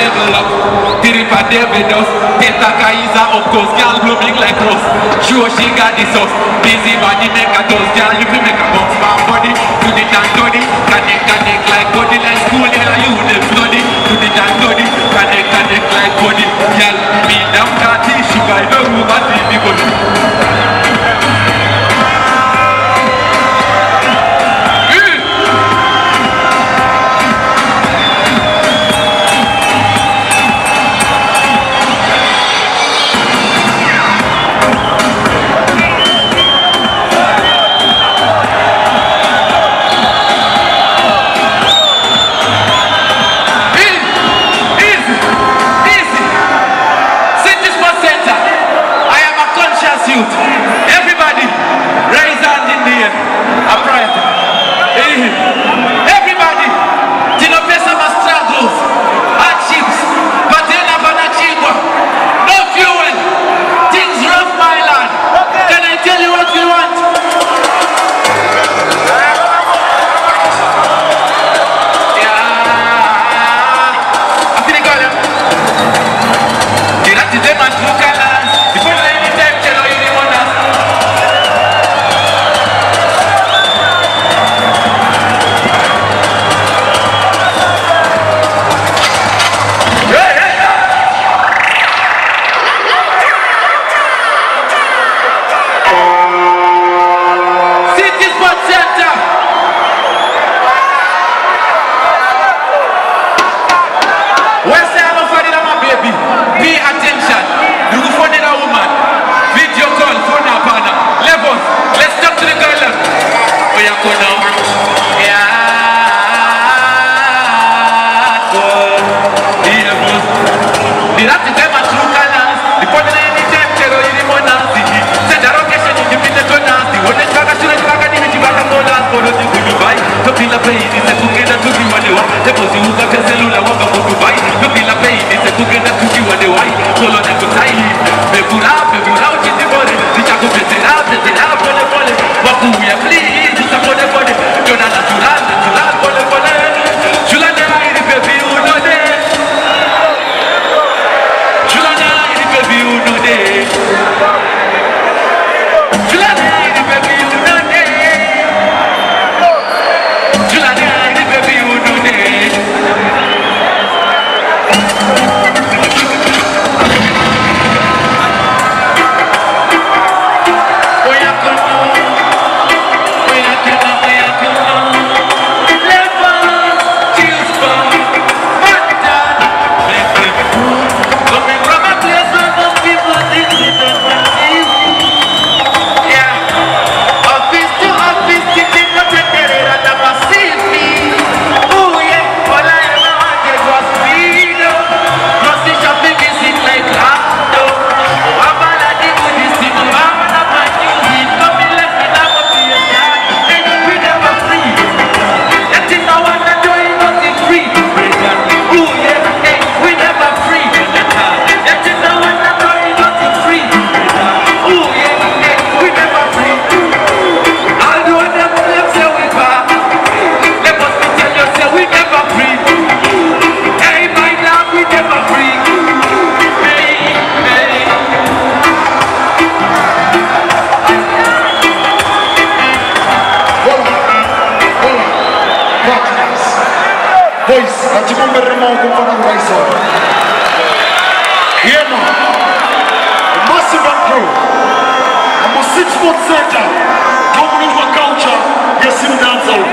Level up, Tiripa Davidos, Teta Kaiza of course, girl blooming like rose. Sure she got the sauce, busy body make a dose, girl you can make a bounce my body, to the dance body, connect like body like school in a you them study, to the dance body, connect like body, girl me damn dirty, she buy the room and leave me body. Everybody, raise hand in the air. Upright. Everybody, Tino Pesa must struggles, hardships, but then Abanachiwa. No fuel. Things rough, my land. Can I tell you what we want? Yeah. I think I got him. Did I tell them to look at that? Pay attention. You go phone in a woman. Video call, phone a partner. Levels. Let's talk to the girl. Oh, yeah, go now. Yeah. Levels. The last time I threw colors. The phone in any time, tell you the more nasty. Send a location in the minute to nasty. When the track is like a dimity, but I'm not last for the thing to buy. To feel a pain, it's a cookie that took you on the one. The boss who got a cellular, walk up to buy. To feel a pain, it's a cookie that took you on the white. Solo de tu taille, bebura, uchi di bode. Dicha ku petera, pole. Waku ya please, just pole. Jona natural, pole. Chula de aire, baby, uno de. Chula de aire, baby, uno de. Chula de aire, baby, uno de. Chula de aire, baby, uno de. Voice, la chica me remó con Fernando Raizor. Yeah, man. Massive and crew. I'm a 6 foot center. Come with my culture. Yes, in dance out.